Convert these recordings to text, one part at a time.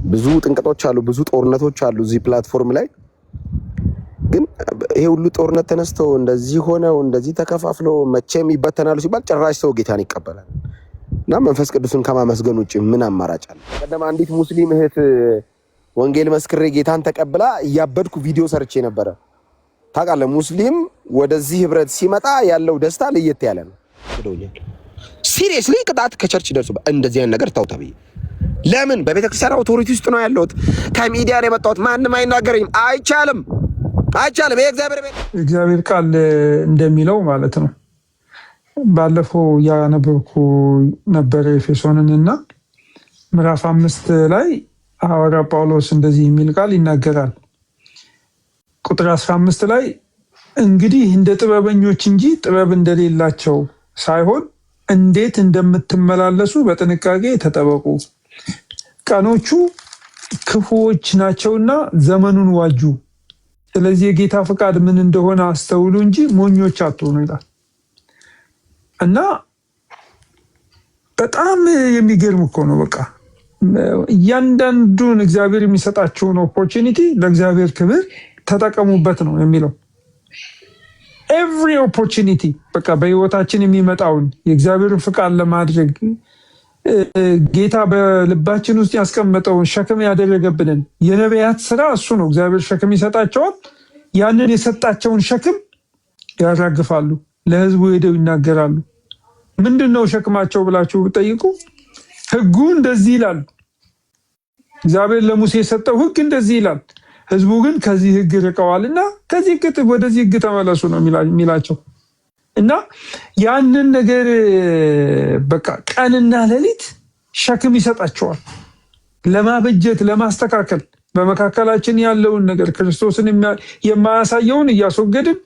ብዙ ጥንቅጦች አሉ፣ ብዙ ጦርነቶች አሉ እዚህ ፕላትፎርም ላይ። ግን ይሄ ሁሉ ጦርነት ተነስተው እንደዚህ ሆነው እንደዚህ ተከፋፍለው መቼም ይበተናሉ ሲባል ጭራሽ ሰው ጌታን ይቀበላል። እና መንፈስ ቅዱስን ከማመስገን ውጭ ምን አማራጭ አለ? ቀደም አንዲት ሙስሊም እህት ወንጌል መስክሬ ጌታን ተቀብላ እያበድኩ ቪዲዮ ሰርቼ ነበረ። ታውቃለህ፣ ሙስሊም ወደዚህ ህብረት ሲመጣ ያለው ደስታ ለየት ያለ ነው። ሲሪየስሊ ቅጣት ከቸርች ደርሶ እንደዚህ አይነት ነገር ታውታ ብዬ ለምን በቤተክርስቲያን አውቶሪቲ ውስጥ ነው ያለሁት፣ ከሚዲያ ነው የመጣሁት፣ ማንም አይናገረኝም። አይቻልም። እግዚአብሔር ቃል እንደሚለው ማለት ነው። ባለፈው ያነበብኩ ነበር ኤፌሶንን እና ምዕራፍ 5 ላይ ሐዋርያ ጳውሎስ እንደዚህ የሚል ቃል ይናገራል። ቁጥር 15 ላይ እንግዲህ እንደ ጥበበኞች እንጂ ጥበብ እንደሌላቸው ሳይሆን እንዴት እንደምትመላለሱ በጥንቃቄ ተጠበቁ፣ ቀኖቹ ክፉዎች ናቸውና ዘመኑን ዋጁ። ስለዚህ የጌታ ፈቃድ ምን እንደሆነ አስተውሉ እንጂ ሞኞች አትሆኑ ይላል እና በጣም የሚገርም እኮ ነው። በቃ እያንዳንዱን እግዚአብሔር የሚሰጣቸውን ኦፖርቹኒቲ ለእግዚአብሔር ክብር ተጠቀሙበት ነው የሚለው። ኤቭሪ ኦፖርቹኒቲ በቃ በህይወታችን የሚመጣውን የእግዚአብሔርን ፈቃድ ለማድረግ ጌታ በልባችን ውስጥ ያስቀመጠውን ሸክም ያደረገብንን የነቢያት ስራ እሱ ነው። እግዚአብሔር ሸክም ይሰጣቸዋል። ያንን የሰጣቸውን ሸክም ያራግፋሉ፣ ለህዝቡ ሄደው ይናገራሉ። ምንድነው ሸክማቸው ብላችሁ ብጠይቁ ህጉ እንደዚህ ይላል። እግዚአብሔር ለሙሴ የሰጠው ህግ እንደዚህ ይላል። ህዝቡ ግን ከዚህ ህግ ርቀዋልና ከዚህ ህግ ወደዚህ ህግ ተመለሱ ነው የሚላቸው። እና ያንን ነገር በቃ ቀንና ሌሊት ሸክም ይሰጣቸዋል ለማበጀት፣ ለማስተካከል በመካከላችን ያለውን ነገር ክርስቶስን የማያሳየውን እያስወገድን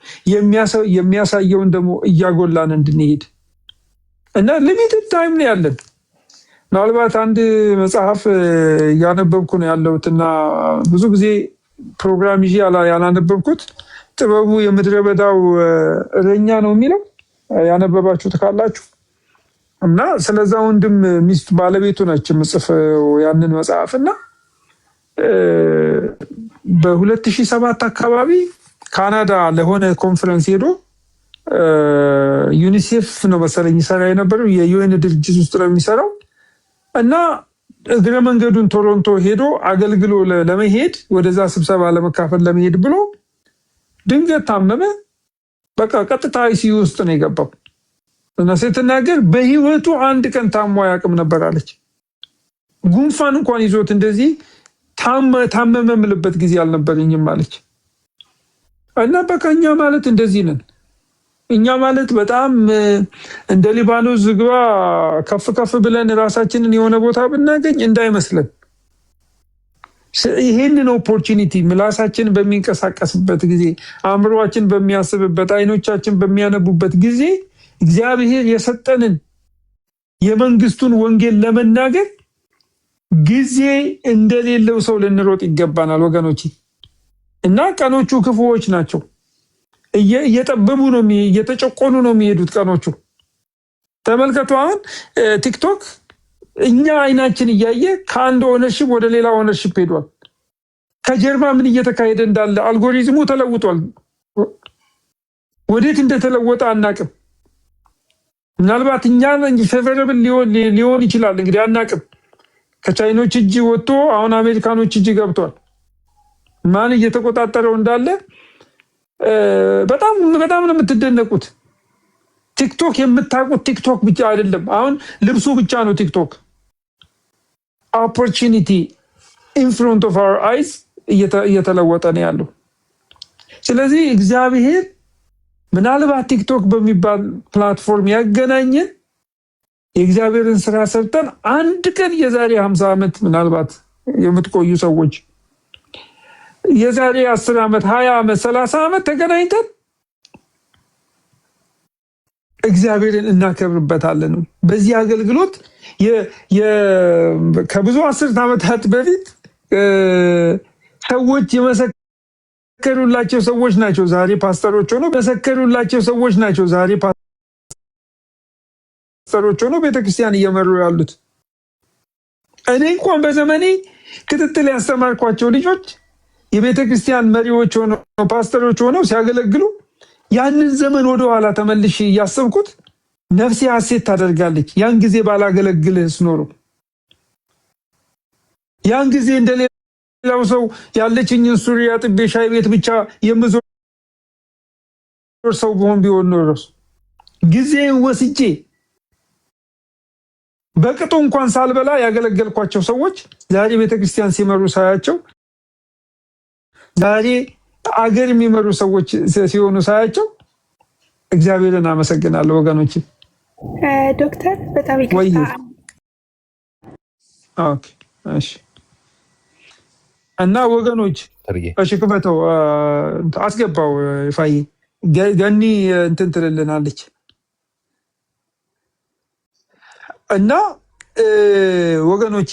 የሚያሳየውን ደግሞ እያጎላን እንድንሄድ እና ሊሚትድ ታይም ነው ያለን። ምናልባት አንድ መጽሐፍ እያነበብኩ ነው ያለሁት እና ብዙ ጊዜ ፕሮግራም ይዤ ያላነበብኩት ጥበቡ የምድረ በዳው እረኛ ነው የሚለው ያነበባችሁት ካላችሁ እና ስለዛ ወንድም ሚስት ባለቤቱ ነች የምጽፈው ያንን መጽሐፍ እና በ2007 አካባቢ ካናዳ ለሆነ ኮንፈረንስ ሄዶ ዩኒሴፍ ነው መሰለኝ ይሰራ የነበረው የዩኤን ድርጅት ውስጥ ነው የሚሰራው እና እግረ መንገዱን ቶሮንቶ ሄዶ አገልግሎ ለመሄድ ወደዛ ስብሰባ ለመካፈል ለመሄድ ብሎ ድንገት ታመመ። በቃ ቀጥታ አይሲዩ ውስጥ ነው የገባው እና ስትናገር በህይወቱ አንድ ቀን ታሞ አያውቅም ነበር አለች። ጉንፋን እንኳን ይዞት እንደዚህ ታመመ የምልበት ጊዜ አልነበረኝም አለች። እና በቃ እኛ ማለት እንደዚህ ነን። እኛ ማለት በጣም እንደ ሊባኖስ ዝግባ ከፍ ከፍ ብለን ራሳችንን የሆነ ቦታ ብናገኝ እንዳይመስለን። ይሄንን ኦፖርቹኒቲ ምላሳችን በሚንቀሳቀስበት ጊዜ፣ አእምሮአችን በሚያስብበት፣ አይኖቻችን በሚያነቡበት ጊዜ እግዚአብሔር የሰጠንን የመንግስቱን ወንጌል ለመናገር ጊዜ እንደሌለው ሰው ልንሮጥ ይገባናል ወገኖች። እና ቀኖቹ ክፉዎች ናቸው። እየጠበቡ ነው፣ እየተጨቆኑ ነው የሚሄዱት ቀኖቹ። ተመልከቱ፣ አሁን ቲክቶክ እኛ አይናችን እያየ ከአንድ ኦነርሺፕ ወደ ሌላ ኦነርሺፕ ሄዷል። ከጀርባ ምን እየተካሄደ እንዳለ አልጎሪዝሙ ተለውጧል። ወዴት እንደተለወጠ አናቅም። ምናልባት እኛ ፌቨረብል ሊሆን ይችላል እንግዲህ አናቅም። ከቻይኖች እጅ ወጥቶ አሁን አሜሪካኖች እጅ ገብቷል። ማን እየተቆጣጠረው እንዳለ በጣም ነው የምትደነቁት። ቲክቶክ የምታውቁት ቲክቶክ ብቻ አይደለም። አሁን ልብሱ ብቻ ነው ቲክቶክ። ኦፖርቹኒቲ ኢን ፍሮንት ኦፍ አወር አይስ እየተለወጠ ነው ያለው። ስለዚህ እግዚአብሔር ምናልባት ቲክቶክ በሚባል ፕላትፎርም ያገናኘን የእግዚአብሔርን ስራ ሰርተን አንድ ቀን የዛሬ 50 ዓመት ምናልባት የምትቆዩ ሰዎች የዛሬ 10 ዓመት 20 ዓመት 30 ዓመት ተገናኝተን እግዚአብሔርን እናከብርበታለን። በዚህ አገልግሎት ከብዙ 10 ዓመታት በፊት ሰዎች የመሰከሩላቸው ሰዎች ናቸው ዛሬ ፓስተሮች ሆነው ቤተክርስቲያን እየመሩ ያሉት። እኔ እንኳን በዘመኔ ክትትል ያስተማርኳቸው ልጆች የቤተ ክርስቲያን መሪዎች ሆነው ፓስተሮች ሆነው ሲያገለግሉ ያንን ዘመን ወደኋላ ተመልሼ እያሰብኩት ነፍሴ ሐሴት ታደርጋለች። ያን ጊዜ ባላገለግልህስ ኖሮ፣ ያን ጊዜ እንደሌላው ሰው ያለችኝን ሱሪ አጥቤ ሻይ ቤት ብቻ የምዞር ሰው ቢሆን ኖሮ ጊዜን ወስጄ በቅጡ እንኳን ሳልበላ ያገለገልኳቸው ሰዎች ዛሬ ቤተክርስቲያን ሲመሩ ሳያቸው፣ ዛሬ አገር የሚመሩ ሰዎች ሲሆኑ ሳያቸው እግዚአብሔርን አመሰግናለሁ ወገኖች። ዶክተር በጣም ይቅርታ። ኦኬ እሺ። እና ወገኖች እሺ፣ ክፈተው አስገባው። ፋይ ገኒ እንትን ትልልናለች። እና ወገኖቼ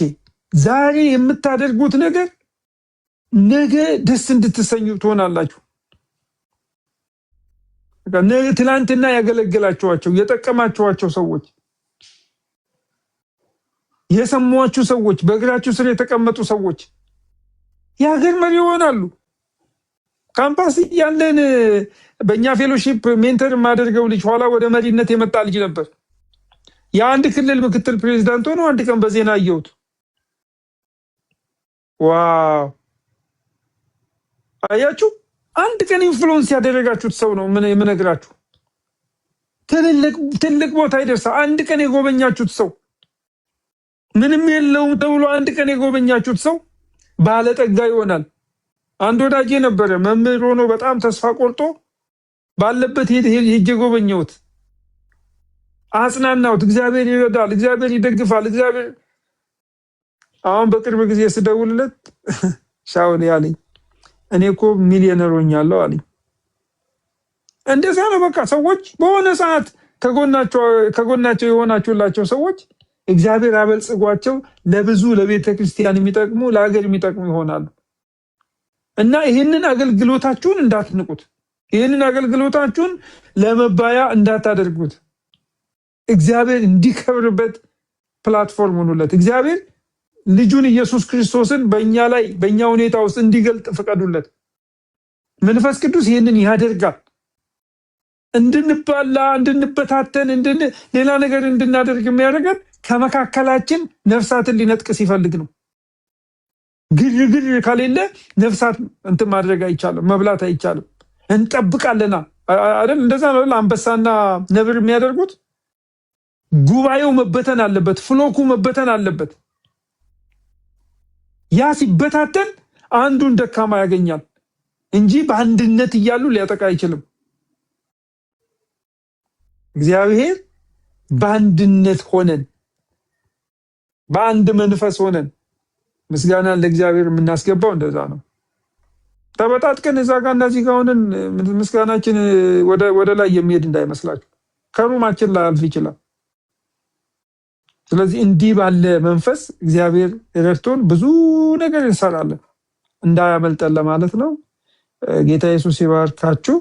ዛሬ የምታደርጉት ነገር ነገ ደስ እንድትሰኙ ትሆናላችሁ። ትላንትና ያገለገላችኋቸው የጠቀማችኋቸው ሰዎች፣ የሰሟችሁ ሰዎች፣ በእግራችሁ ስር የተቀመጡ ሰዎች የሀገር መሪ ይሆናሉ። ካምፓስ ያለን በእኛ ፌሎሺፕ ሜንተር የማደርገው ልጅ ኋላ ወደ መሪነት የመጣ ልጅ ነበር። የአንድ ክልል ምክትል ፕሬዚዳንት ሆኖ አንድ ቀን በዜና አየሁት። ዋው! አያችሁ፣ አንድ ቀን ኢንፍሉዌንስ ያደረጋችሁት ሰው ነው ምን የምነግራችሁ። ትልቅ ቦታ ይደርሳል። አንድ ቀን የጎበኛችሁት ሰው፣ ምንም የለውም ተብሎ አንድ ቀን የጎበኛችሁት ሰው ባለጠጋ ይሆናል። አንድ ወዳጄ ነበረ መምህር ሆኖ በጣም ተስፋ ቆርጦ ባለበት ሄጄ ጎበኘሁት፣ አጽናናሁት። እግዚአብሔር ይረዳል፣ እግዚአብሔር ይደግፋል፣ እግዚአብሔር። አሁን በቅርብ ጊዜ ስደውልለት ሻውል ያለኝ እኔ እኮ ሚሊዮነር ሆኛለሁ አለኝ። እንደዛ ነው በቃ። ሰዎች በሆነ ሰዓት ከጎናቸው የሆናችሁላቸው ሰዎች እግዚአብሔር አበልጽጓቸው ለብዙ ለቤተ ክርስቲያን የሚጠቅሙ ለሀገር የሚጠቅሙ ይሆናሉ። እና ይህንን አገልግሎታችሁን እንዳትንቁት፣ ይህንን አገልግሎታችሁን ለመባያ እንዳታደርጉት። እግዚአብሔር እንዲከብርበት ፕላትፎርም ሁኑለት። እግዚአብሔር ልጁን ኢየሱስ ክርስቶስን በእኛ ላይ በእኛ ሁኔታ ውስጥ እንዲገልጥ ፍቀዱለት። መንፈስ ቅዱስ ይህንን ያደርጋል። እንድንባላ፣ እንድንበታተን፣ ሌላ ነገር እንድናደርግ የሚያደርገን ከመካከላችን ነፍሳትን ሊነጥቅ ሲፈልግ ነው። ግርግር ከሌለ ነፍሳት እንትን ማድረግ አይቻልም፣ መብላት አይቻልም። እንጠብቃለና አይደል? እንደዛ ነው አንበሳና ነብር የሚያደርጉት። ጉባኤው መበተን አለበት፣ ፍሎኩ መበተን አለበት። ያ ሲበታተን አንዱን ደካማ ያገኛል እንጂ በአንድነት እያሉ ሊያጠቃ አይችልም። እግዚአብሔር በአንድነት ሆነን በአንድ መንፈስ ሆነን ምስጋናን ለእግዚአብሔር የምናስገባው እንደዛ ነው። ተበጣጥቀን እዛ ጋር እነዚህ ጋር ሆነን ምስጋናችን ወደ ላይ የሚሄድ እንዳይመስላችሁ፣ ከሩማችን ላይ አልፍ ይችላል። ስለዚህ እንዲህ ባለ መንፈስ እግዚአብሔር ረድቶን ብዙ ነገር እንሰራለን፣ እንዳያመልጠን ለማለት ነው። ጌታ ኢየሱስ ይባርካችሁ።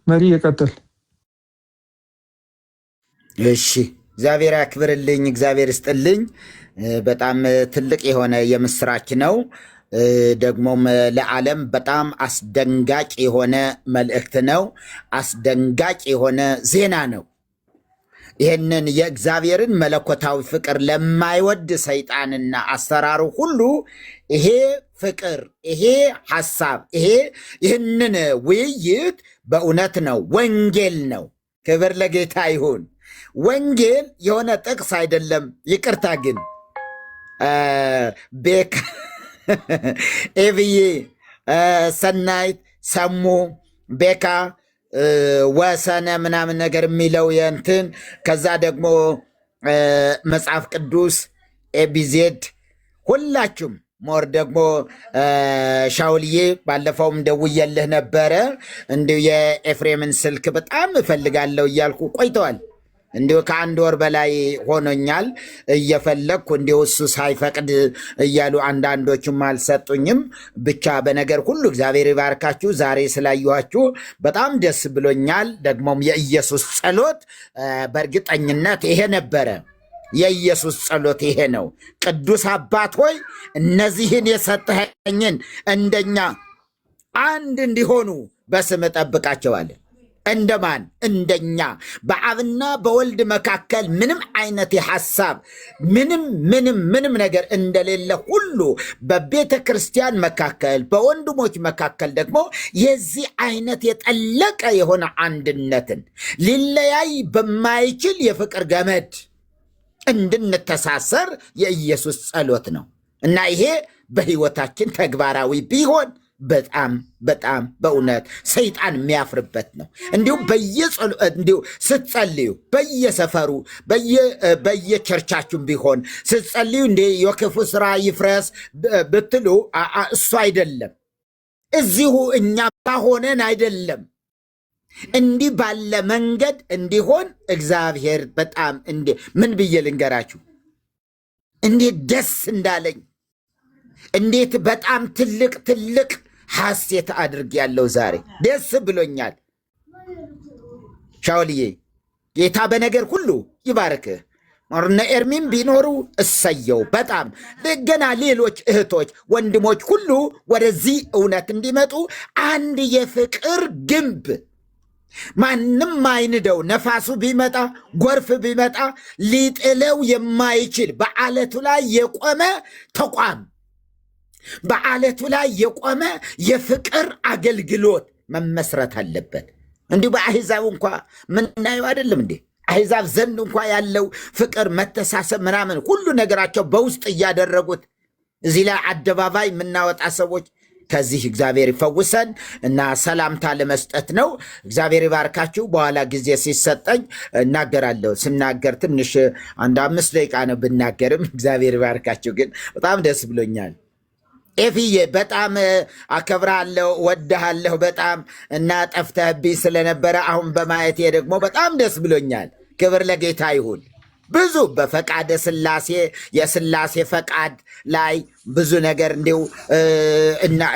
መሪ ይቀጥል። እሺ፣ እግዚአብሔር ያክብርልኝ፣ እግዚአብሔር ይስጥልኝ። በጣም ትልቅ የሆነ የምስራች ነው። ደግሞም ለዓለም በጣም አስደንጋጭ የሆነ መልእክት ነው። አስደንጋጭ የሆነ ዜና ነው። ይህንን የእግዚአብሔርን መለኮታዊ ፍቅር ለማይወድ ሰይጣንና አሰራሩ ሁሉ ይሄ ፍቅር፣ ይሄ ሐሳብ፣ ይህንን ውይይት በእውነት ነው፣ ወንጌል ነው። ክብር ለጌታ ይሁን። ወንጌል የሆነ ጥቅስ አይደለም። ይቅርታ ግን ቤካ ኤብዬ፣ ሰናይት፣ ሰሙ፣ ቤካ ወሰነ ምናምን ነገር የሚለው የእንትን ከዛ ደግሞ መጽሐፍ ቅዱስ ኤቢዜድ ሁላችሁም ሞር ደግሞ ሻውልዬ ባለፈውም ደውዬልህ ነበረ። እንዲሁ የኤፍሬምን ስልክ በጣም እፈልጋለሁ እያልኩ ቆይተዋል። እንዲሁ ከአንድ ወር በላይ ሆኖኛል እየፈለግኩ፣ እንዲሁ እሱ ሳይፈቅድ እያሉ አንዳንዶቹም አልሰጡኝም። ብቻ በነገር ሁሉ እግዚአብሔር ይባርካችሁ። ዛሬ ስላየኋችሁ በጣም ደስ ብሎኛል። ደግሞም የኢየሱስ ጸሎት በእርግጠኝነት ይሄ ነበረ። የኢየሱስ ጸሎት ይሄ ነው። ቅዱስ አባት ሆይ እነዚህን የሰጠኸኝን እንደኛ አንድ እንዲሆኑ በስም ጠብቃቸዋለን። እንደማን? እንደኛ። በአብና በወልድ መካከል ምንም አይነት የሐሳብ ምንም ነገር እንደሌለ ሁሉ በቤተ ክርስቲያን መካከል በወንድሞች መካከል ደግሞ የዚህ አይነት የጠለቀ የሆነ አንድነትን ሊለያይ በማይችል የፍቅር ገመድ እንድንተሳሰር የኢየሱስ ጸሎት ነው እና ይሄ በሕይወታችን ተግባራዊ ቢሆን በጣም በእውነት ሰይጣን የሚያፍርበት ነው። እንዲሁም እንዲሁ ስትጸልዩ በየሰፈሩ በየቸርቻችሁም ቢሆን ስትጸልዩ እንደ የክፉ ስራ ይፍረስ ብትሉ እሱ አይደለም። እዚሁ እኛ ሆነን አይደለም እንዲህ ባለ መንገድ እንዲሆን እግዚአብሔር በጣም ምን ብዬ ልንገራችሁ እንዴት ደስ እንዳለኝ እንዴት በጣም ትልቅ ሐሴት አድርጌያለሁ። ዛሬ ደስ ብሎኛል። ሻውልዬ ጌታ በነገር ሁሉ ይባርክህ። እነ ኤርሚም ቢኖሩ እሰየው። በጣም ገና ሌሎች እህቶች ወንድሞች ሁሉ ወደዚህ እውነት እንዲመጡ አንድ የፍቅር ግንብ ማንም አይንደው፣ ነፋሱ ቢመጣ ጎርፍ ቢመጣ ሊጥለው የማይችል በዓለቱ ላይ የቆመ ተቋም፣ በዓለቱ ላይ የቆመ የፍቅር አገልግሎት መመስረት አለበት። እንዲሁ በአሕዛብ እንኳ ምናየው አይደለም እንዴ? አሕዛብ ዘንድ እንኳ ያለው ፍቅር፣ መተሳሰብ ምናምን ሁሉ ነገራቸው በውስጥ እያደረጉት እዚህ ላይ አደባባይ የምናወጣ ሰዎች ከዚህ እግዚአብሔር ይፈውሰን እና ሰላምታ ለመስጠት ነው። እግዚአብሔር ይባርካችሁ። በኋላ ጊዜ ሲሰጠኝ እናገራለሁ። ስናገር ትንሽ አንድ 5 ደቂቃ ነው ብናገርም እግዚአብሔር ይባርካችሁ። ግን በጣም ደስ ብሎኛል። ኤፍዬ በጣም አከብራለሁ፣ ወድሃለሁ በጣም እና ጠፍተህብኝ ስለነበረ አሁን በማየቴ ደግሞ በጣም ደስ ብሎኛል። ክብር ለጌታ ይሁን። ብዙ በፈቃደ ሥላሴ የሥላሴ ፈቃድ ላይ ብዙ ነገር እንዲሁ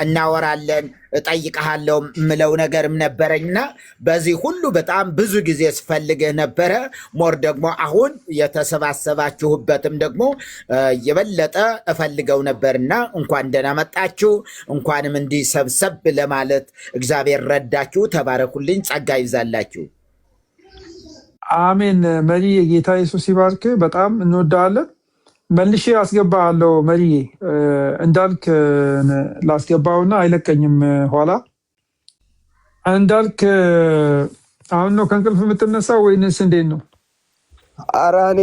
እናወራለን። እጠይቀሃለሁ ምለው ነገርም ነበረኝና በዚህ ሁሉ በጣም ብዙ ጊዜ ስፈልግህ ነበረ። ሞር ደግሞ አሁን የተሰባሰባችሁበትም ደግሞ የበለጠ እፈልገው ነበርና እንኳን ደህና መጣችሁ። እንኳንም እንዲህ ሰብሰብ ለማለት እግዚአብሔር ረዳችሁ። ተባረኩልኝ። ጸጋ ይብዛላችሁ። አሜን። መሪዬ ጌታ ኢየሱስ ይባርክ። በጣም እንወዳለን። መልሼ አስገባለሁ። መሪዬ እንዳልክ ላስገባውና አይለቀኝም ኋላ። እንዳልክ አሁን ነው ከእንቅልፍ የምትነሳው ወይንስ እንዴት ነው? ኧረ እኔ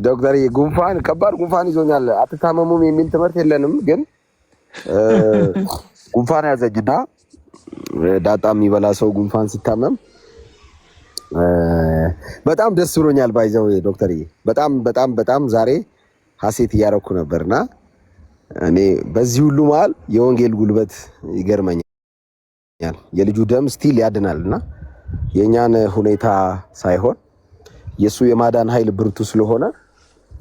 ዶክተር ጉንፋን፣ ከባድ ጉንፋን ይዞኛል። አትታመሙም የሚል ትምህርት የለንም፣ ግን ጉንፋን ያዘኝና ዳጣ የሚበላ ሰው ጉንፋን ሲታመም በጣም ደስ ብሎኛል። ባይዘው ዶክተር በጣም ዛሬ ሐሴት እያረኩ ነበርና እኔ በዚህ ሁሉ መሃል የወንጌል ጉልበት ይገርመኛል። የልጁ ደም ስቲል ያድናልና የኛን ሁኔታ ሳይሆን የሱ የማዳን ኃይል ብርቱ ስለሆነ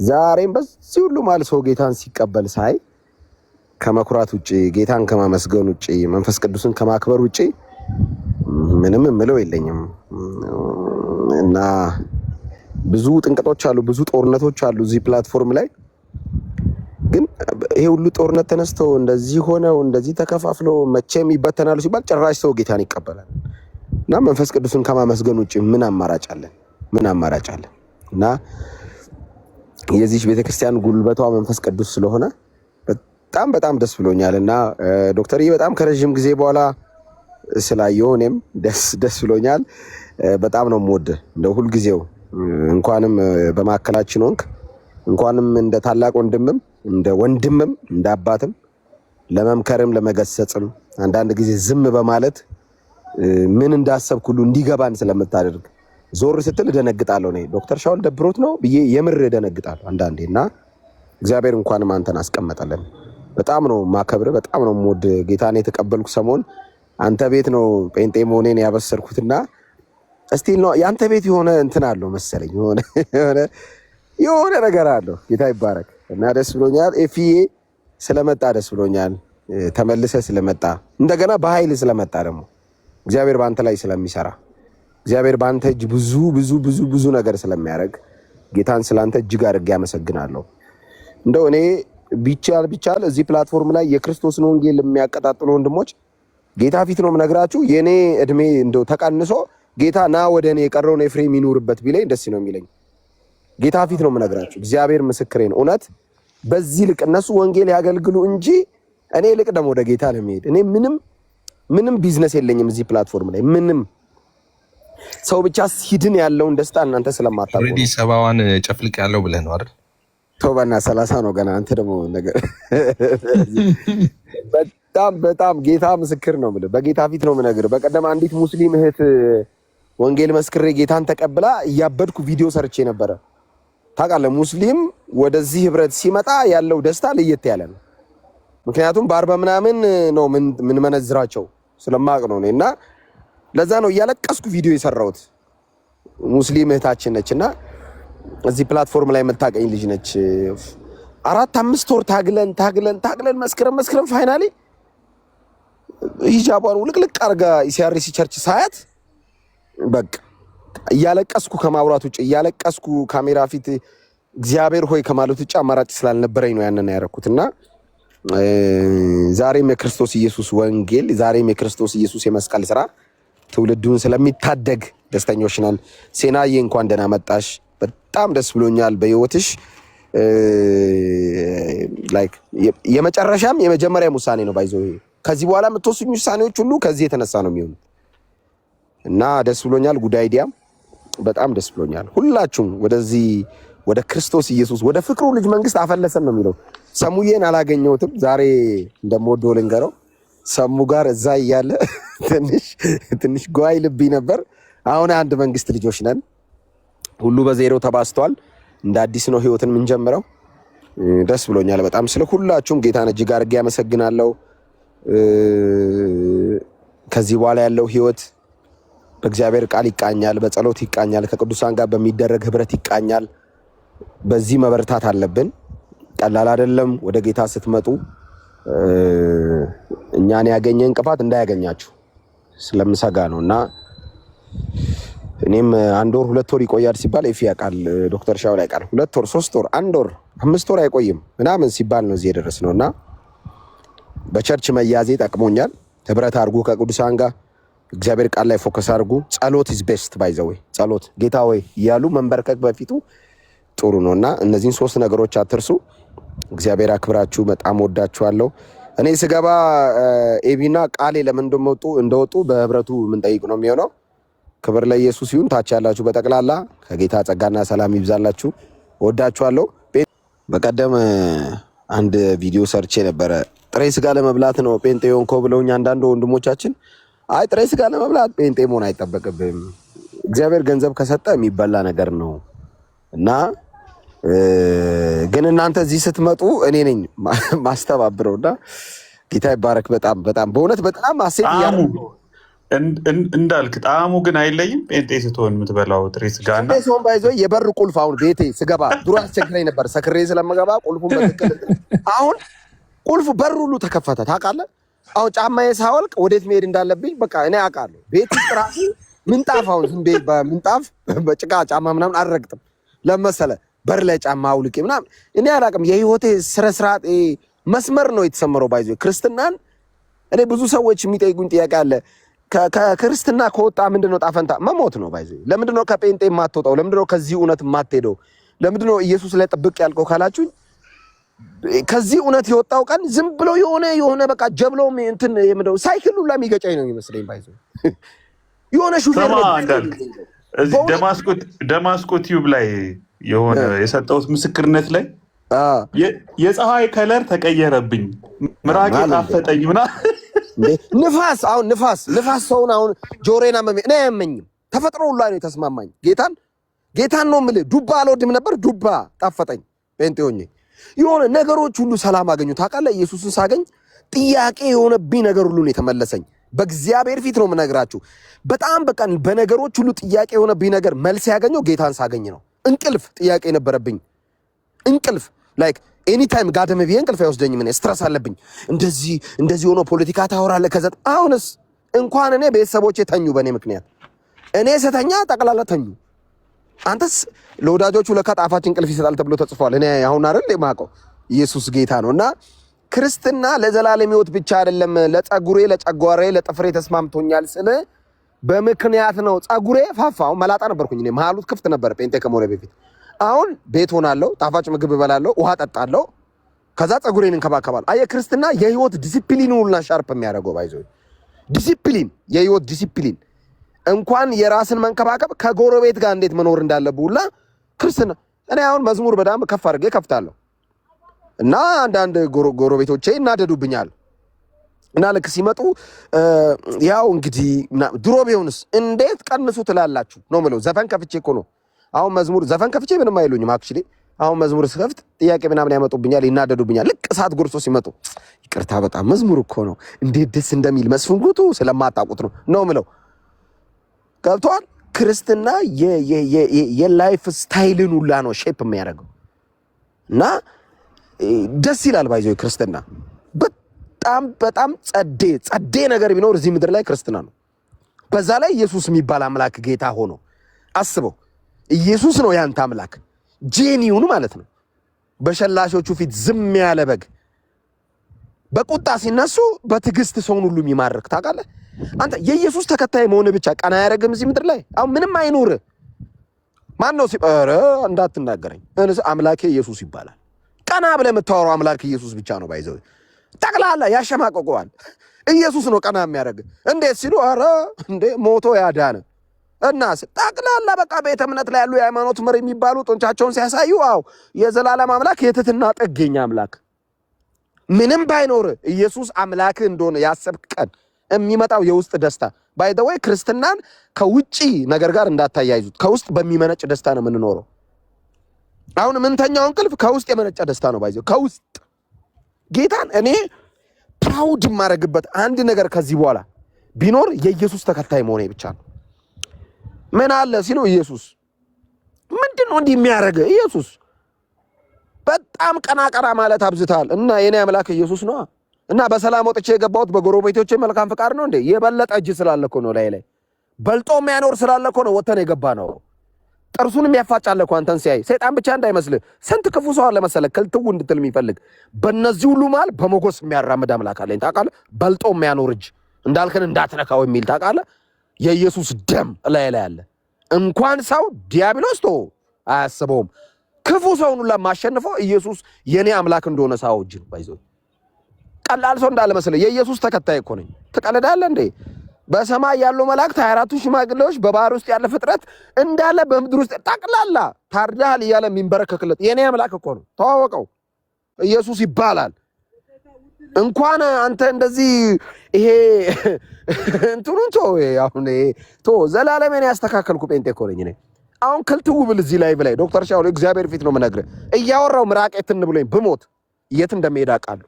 ዛሬም በዚህ ሁሉ መሃል ሰው ጌታን ሲቀበል ሳይ ከመኩራት ውጪ፣ ጌታን ከማመስገን ውጪ፣ መንፈስ ቅዱስን ከማክበር ውጪ ምንም የምለው የለኝም እና ብዙ ጥንቅጦች አሉ፣ ብዙ ጦርነቶች አሉ እዚህ ፕላትፎርም ላይ። ግን ይሄ ሁሉ ጦርነት ተነስተው እንደዚህ ሆነው እንደዚህ ተከፋፍለው መቼም ይበተናሉ ሲባል ጭራሽ ሰው ጌታን ይቀበላል እና መንፈስ ቅዱስን ከማመስገን ውጪ ምን አማራጭ አለን? እና የዚህ ቤተክርስቲያን ጉልበቷ መንፈስ ቅዱስ ስለሆነ በጣም ደስ ብሎኛል እና ዶክተርዬ በጣም ከረጅም ጊዜ በኋላ ስላየሁ እኔም ደስ ብሎኛል። በጣም ነው የምወድህ እንደ ሁልጊዜው። እንኳንም በማዕከላችን ሆንክ፣ እንኳንም እንደ ታላቅ ወንድምም እንደ ወንድምም እንደ አባትም ለመምከርም ለመገሰጽም አንዳንድ ጊዜ ዝም በማለት ምን እንዳሰብክ ሁሉ እንዲገባን ስለምታደርግ ዞር ስትል እደነግጣለሁ። እኔ ዶክተር ሻውል ደብሮት ነው ብዬ የምር እደነግጣለሁ አንዳንዴ እና እግዚአብሔር እንኳንም አንተን አስቀመጠልን። በጣም ነው ማከብር፣ በጣም ነው የምወድ። ጌታን የተቀበልኩ ሰሞን አንተ ቤት ነው ጴንጤ መሆኔን ያበሰርኩትና እስቲል ነው ያንተ ቤት የሆነ እንትን አለው መሰለኝ፣ የሆነ ነገር አለው። ጌታ ይባረክ እና ደስ ብሎኛል። ኤፍዬ ስለመጣ ደስ ብሎኛል። ተመልሰ ስለመጣ እንደገና በኃይል ስለመጣ ደግሞ እግዚአብሔር በአንተ ላይ ስለሚሰራ እግዚአብሔር በአንተ እጅ ብዙ ነገር ስለሚያደርግ ጌታን ስላንተ እጅግ አድርጌ አመሰግናለሁ። እንደው እኔ ቢቻል እዚህ ፕላትፎርም ላይ የክርስቶስን ወንጌል የሚያቀጣጥሉ ወንድሞች ጌታ ፊት ነው የምነግራችሁ። የኔ እድሜ እንደው ተቀንሶ ጌታ ና ወደ እኔ የቀረውን ኤፍሬም ይኑርበት ቢለኝ ደስ ነው የሚለኝ። ጌታ ፊት ነው የምነግራችሁ። እግዚአብሔር ምስክሬ ነው። እውነት በዚህ ልቅ እነሱ ወንጌል ያገልግሉ እንጂ እኔ ልቅ ደግሞ ወደ ጌታ ለመሄድ እኔ ምንም ቢዝነስ የለኝም እዚህ ፕላትፎርም ላይ ምንም። ሰው ብቻ ሲድን ያለውን ደስታ እናንተ ስለማታውቁ ኦሬዲ ሰባዋን ጨፍልቅ ያለው ብለህ ነው አይደል? ተውባና 30 ነው ገና። አንተ ደግሞ ነገር በጣም ጌታ ምስክር ነው የምልህ። በጌታ ፊት ነው የምነግርህ። በቀደም አንዲት ሙስሊም እህት ወንጌል መስክሬ ጌታን ተቀብላ እያበድኩ ቪዲዮ ሰርቼ ነበረ። ታውቃለህ ሙስሊም ወደዚህ ህብረት ሲመጣ ያለው ደስታ ለየት ያለ ነው። ምክንያቱም በ40 ምናምን ነው ምን መነዝራቸው ስለማቅ ነው እኔ እና ለዛ ነው እያለቀስኩ ቪዲዮ የሰራሁት። ሙስሊም እህታችን ነችና እዚህ ፕላትፎርም ላይ የምታቀኝ ልጅ ነች። 4-5 ወር ታግለን መስክረን ፋይናሊ ሂጃቧን ውልቅልቅ አርጋ ኢሲአርሲ ቸርች ሳያት በቃ እያለቀስኩ ከማውራት ውጭ እያለቀስኩ ካሜራ ፊት እግዚአብሔር ሆይ ከማለት ውጭ አማራጭ ስላልነበረኝ ነው ያንን ያደረኩትና ዛሬም የክርስቶስ ኢየሱስ ወንጌል ዛሬም የክርስቶስ ኢየሱስ የመስቀል ስራ ትውልዱን ስለሚታደግ ደስተኞች ነን። ሴናዬ እንኳን ደህና መጣሽ። በጣም ደስ ብሎኛል በህይወትሽ። ላይክ የመጨረሻም የመጀመሪያም ውሳኔ ነው ባይዞ። ከዚህ በኋላ የምትወስኙ ውሳኔዎች ሁሉ ከዚህ የተነሳ ነው የሚሆኑት እና ደስ ብሎኛል። ጉድ አይዲያም በጣም ደስ ብሎኛል። ሁላችሁም ወደዚህ ወደ ክርስቶስ ኢየሱስ ወደ ፍቅሩ ልጅ መንግስት አፈለሰን ነው የሚለው። ሰሙዬን አላገኘሁትም ዛሬ እንደምወደው ልንገረው። ሰሙ ጋር እዛ እያለ ትንሽ ጓይ ልብኝ ነበር። አሁን አንድ መንግስት ልጆች ነን። ሁሉ በዜሮ ተባስቷል። እንደ አዲስ ነው ህይወትን የምንጀምረው። ደስ ብሎኛል በጣም። ስለ ሁላችሁም ጌታን እጅግ አድርጌ ያመሰግናለሁ። ከዚህ በኋላ ያለው ህይወት በእግዚአብሔር ቃል ይቃኛል፣ በጸሎት ይቃኛል፣ ከቅዱሳን ጋር በሚደረግ ህብረት ይቃኛል። በዚህ መበርታት አለብን። ቀላል አይደለም። ወደ ጌታ ስትመጡ እኛን ያገኘ እንቅፋት እንዳያገኛችሁ ስለምሰጋ ነውና እኔም 1 ወር 2 ወር ይቆያል ሲባል ኤፊ ያውቃል፣ ዶክተር ሻውል ያውቃል። 2 ወር 3 ወር 1 ወር 5 ወር አይቆይም ምናምን ሲባል ነው እዚህ የደረስነውና በቸርች መያዜ ጠቅሞኛል። ህብረት አድርጉ ከቅዱሳን ጋር እግዚአብሔር ቃል ላይ ፎከስ አድርጉ። ጸሎት ኢዝ ቤስት ባይ ዘ ዌይ። ጸሎት ጌታ ሆይ እያሉ መንበርከክ በፊቱ ጥሩ ነውና እነዚህን 3 ነገሮች አትርሱ። እግዚአብሔር አክብራችሁ። በጣም ወዳችኋለሁ። እኔ ስገባ ኤቢና ቃሌ ለምን እንደወጡ በህብረቱ ምን ጠይቅ ነው የሚሆነው። ክብር ለኢየሱስ ይሁን። ታች ያላችሁ በጠቅላላ ከጌታ ጸጋና ሰላም ይብዛላችሁ። ወዳችኋለሁ። በቀደም አንድ ቪዲዮ ሰርቼ ነበረ። ጥሬ ስጋ ለመብላት ነው ጴንጤ ሆንኮ ብለውኝ አንዳንድ ወንድሞቻችን። አይ ጥሬ ስጋ ለመብላት ጴንጤ መሆን አይጠበቅብህም፣ እግዚአብሔር ገንዘብ ከሰጠ የሚበላ ነገር ነው እና ግን እናንተ እዚህ ስትመጡ እኔ ነኝ ማስተባብረውና ጌታ ይባረክ። በጣም በእውነት በጣም አሴት እንዳልክ ጣዕሙ ግን አይለይም። ጴንጤ ስትሆን የምትበላው ጥሬ ስጋና ጴንጤ ባይዞ የበር ቁልፍ አሁን ቤቴ ስገባ ድሮ አስቸግረኝ ነበር። ሰክሬ ስለምገባ ቁልፉን በትክክል አሁን ቁልፉ በር ሁሉ ተከፈተ ታውቃለህ። አሁን ጫማዬ ሳወልቅ ወዴት መሄድ እንዳለብኝ በቃ እኔ አውቃለሁ። ቤት ውስጥ ራሱ ምንጣፍ አሁን ዝም ብዬ በምንጣፍ በጭቃ ጫማ ምናምን አልረግጥም ለመሰለ በር ላይ ጫማ አውልቄ ምናምን እኔ አላውቅም። የህይወቴ ስነ ስርዓት መስመር ነው የተሰመረው ባይዞ ክርስትናን። እኔ ብዙ ሰዎች የሚጠይቁኝ ጥያቄ አለ። ከክርስትና ከወጣ ምንድነው ጣፈንታ? መሞት ነው ባይዘ። ለምንድነው ከጴንጤ የማትወጣው? ለምንድነው ከዚህ እውነት የማትሄደው? ለምንድነው ኢየሱስ ላይ ጥብቅ ያልከው ካላችሁኝ፣ ከዚህ እውነት የወጣው ቀን ዝም ብሎ የሆነ በቃ ጀብለው እንትን የምደው ሳይክል ሁላ የሚገጨኝ ነው የሚመስለኝ ባይዘ። የሆነ ሹፌር ነው እዚህ ደማስቆ ቲዩብ ላይ የሆነ የሰጠሁት ምስክርነት ላይ የፀሐይ ከለር ተቀየረብኝ፣ ምራቄ ጣፈጠኝ ምናምን ንፋስ አሁን ንፋስ ሰውን አሁን ጆሮዬን አመመኝ። እኔ አያመኝም፣ ተፈጥሮ ሁሉ ነው የተስማማኝ። ጌታን ነው የምልህ። ዱባ አልወድም ነበር፣ ዱባ ጣፈጠኝ። ጴንጤ ሆኜ የሆነ ነገሮች ሁሉ ሰላም አገኙ ታውቃለህ። ኢየሱስን ሳገኝ ጥያቄ የሆነብኝ ነገር ሁሉ ነው የተመለሰኝ። በእግዚአብሔር ፊት ነው የምነግራችሁ። በጣም በቃ በነገሮች ሁሉ ጥያቄ የሆነብኝ ነገር መልስ ያገኘው ጌታን ሳገኝ ነው። እንቅልፍ ጥያቄ ነበረብኝ። እንቅልፍ ላይክ ኤኒታይም ጋደም ብዬ እንቅልፍ አይወስደኝም። እኔ ስትረስ አለብኝ። እንደዚህ ሆኖ ፖለቲካ ታወራለህ። ከዛ አሁንስ እንኳን እኔ ቤተሰቦቼ ተኙ በእኔ ምክንያት። እኔ ስተኛ ጠቅላላ ተኙ። አንተስ ለወዳጆቹ ለካ ጣፋጭ እንቅልፍ ይሰጣል ተብሎ ተጽፏል። እኔ አሁን አይደል የማውቀው ኢየሱስ ጌታ ነውና ክርስትና ለዘላለም ሕይወት ብቻ አይደለም። ለጸጉሬ፣ ለጨጓራዬ፣ ለጥፍሬ ተስማምቶኛል ስለ በምክንያት ነው። ጸጉሬ ፋፋው መላጣ ነበርኩኝ እኔ መሀሉት ክፍት ነበር ጴንጤ ከመሆኔ በፊት። አሁን ቤት ሆናለሁ፣ ጣፋጭ ምግብ እበላለሁ፣ ውሃ ጠጣለሁ፣ ከዛ ጸጉሬን እንከባከባለሁ። አየ ክርስትና የህይወት ዲሲፕሊን ሁሉና ሻርፕ የሚያደርገው ባይዘው ዲሲፕሊን፣ የህይወት ዲሲፕሊን እንኳን የራስን መንከባከብ ከጎረቤት ጋር እንዴት መኖር እንዳለብህ ሁላ ክርስትና። እኔ አሁን መዝሙር በጣም ከፍ አድርጌ ከፍታለሁ እና አንዳንድ ጎረቤቶቼ እናደዱብኛል እና ልክ ሲመጡ ያው እንግዲህ ድሮ ቢሆንስ እንዴት ቀንሱ ትላላችሁ ነው የምለው። ዘፈን ከፍቼ እኮ ነው አሁን መዝሙር ዘፈን ከፍቼ ምንም አይሉኝም። አክቹሊ አሁን መዝሙር ስከፍት ጥያቄ ምናምን ያመጡብኛል፣ ይናደዱብኛል። ልክ እሳት ጎርሶ ሲመጡ ይቅርታ በጣም መዝሙር እኮ ነው እንዴት ደስ እንደሚል መስፍን ጉቱ ስለማታውቁት ነው የምለው። ገብቷል። ክርስትና የላይፍ ስታይልን ሁላ ነው ሼፕ የሚያደርገው እና ደስ ይላል። ባይዘው ክርስትና በጣም ጸዴ ነገር ቢኖር እዚህ ምድር ላይ ክርስትና ነው። በዛ ላይ ኢየሱስ የሚባል አምላክ ጌታ ሆኖ አስበው። ኢየሱስ ነው ያንተ አምላክ ጄኒውን ማለት ነው። በሸላሾቹ ፊት ዝም ያለ በግ በቁጣ ሲነሱ በትዕግስት ሰውን ሁሉ የሚማርክ ታውቃለህ። አንተ የኢየሱስ ተከታይ መሆን ብቻ ቀና ያደረግም እዚህ ምድር ላይ አሁን ምንም አይኖር። ማን ነው ሲቀረ እንዳትናገረኝ አምላኬ ኢየሱስ ይባላል። ቀና ብለህ የምታወራው አምላክ ኢየሱስ ብቻ ነው። ባይዘው ጠቅላላ ያሸማቀቀዋል። ኢየሱስ ነው ቀና የሚያደርግ። እንዴት ሲሉ አረ እንዴ ሞቶ ያዳነ እና ጠቅላላ በቃ ቤተ እምነት ላይ ያሉ የሃይማኖት መሪ የሚባሉ ጡንቻቸውን ሲያሳዩ አው የዘላለም አምላክ የትትና ጥገኛ አምላክ ምንም ባይኖር ኢየሱስ አምላክ እንደሆነ ያሰብክ ቀን የሚመጣው የውስጥ ደስታ ባይ ዘ ወይ ክርስትናን ከውጪ ነገር ጋር እንዳታያይዙት። ከውስጥ በሚመነጭ ደስታ ነው የምንኖረው። አሁን ምንተኛው እንቅልፍ ከውስጥ የመነጨ ደስታ ነው። ባይዘው ከውስጥ ጌታን እኔ ፕራውድ የማደርግበት አንድ ነገር ከዚህ በኋላ ቢኖር የኢየሱስ ተከታይ መሆኔ ብቻ ነው። ምን አለ ሲሉ ኢየሱስ ምንድነው እንዲህ የሚያደርግ? ኢየሱስ በጣም ቀና ማለት አብዝታል እና የኔ አምላክ ኢየሱስ ነው እና በሰላም ወጥቼ የገባሁት በጎረቤቶቼ መልካም ፍቃድ ነው እንዴ? የበለጠ እጅ ስላለ እኮ ነው፣ ላይ በልጦ የሚያኖር ስላለ እኮ ነው ወተን የገባ ነው። ጥርሱን የሚያፋጫለ እኮ አንተን ሲያይ ሰይጣን ብቻ እንዳይመስልህ ስንት ክፉ ሰው አለ መሰለህ ከልትው እንድትል የሚፈልግ። በእነዚህ ሁሉ መሃል በሞገስ የሚያራምድ አምላክ አለኝ ታውቃለህ። በልጦ የሚያኖር እጅ እንዳልከን እንዳትነካው የሚል ታውቃለህ። የኢየሱስ ደም ላይ አለ። እንኳን ሰው ዲያብሎስ ተው አያስበውም። ክፉ ሰውን ሁሉ ማሸነፈው ኢየሱስ የኔ አምላክ እንደሆነ ሳው እጅ ነው። ባይዘው ቀላል ሰው እንዳለ መሰለህ የኢየሱስ ተከታይ እኮ ነኝ። ትቀልዳለህ እንዴ? በሰማይ ያሉ መላእክት 24ቱ ሽማግሌዎች በባህር ውስጥ ያለ ፍጥረት እንዳለ በምድር ውስጥ ጠቅላላ ታርዳል እያለ የሚንበረከክለት የኔ አምላክ እኮ ነው። ተዋወቀው ኢየሱስ ይባላል። እንኳን አንተ እንደዚህ ይሄ እንትኑን አሁን ዘላለምን ያስተካከልኩ ጴንጤ እኮ ነኝ እኔ። አሁን ክልትው ብል እዚህ ላይ ብላይ ዶክተር ሻውል እግዚአብሔር ፊት ነው የምነግርህ። እያወራው ምራቄ ትን ብሎኝ ብሞት የት እንደምሄድ አውቃለሁ።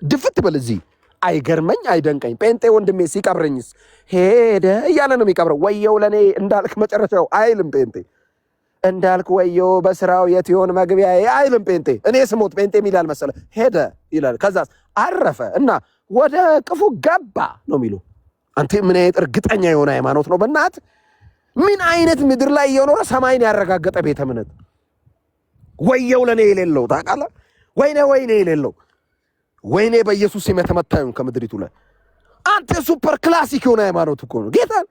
ድፍት ብል እዚህ አይገርመኝ አይደንቀኝ። ጴንጤ ወንድሜ ሲቀብረኝስ ሄደ እያለ ነው የሚቀብረው። ወየው ለኔ እንዳልክ መጨረሻው አይልም ጴንጤ። እንዳልክ ወየው በስራው የት ይሆን መግቢያ አይልም ጴንጤ። እኔ ስሞት ጴንጤ የሚላል መሰለ ሄደ ይላል። ከዛስ አረፈ እና ወደ ቅፉ ገባ ነው የሚሉ። አንተ ምን አይነት እርግጠኛ የሆነ ሃይማኖት ነው በእናት? ምን አይነት ምድር ላይ እየኖረ ሰማይን ያረጋገጠ ቤተ እምነት። ወየው ለኔ የሌለው ታውቃለህ። ወይኔ የሌለው ወይኔ በኢየሱስ ስም የተመታዩን ከምድሪቱ ላይ። አንተ ሱፐር ክላሲክ የሆነ ሃይማኖት እኮ ነው። ጌታን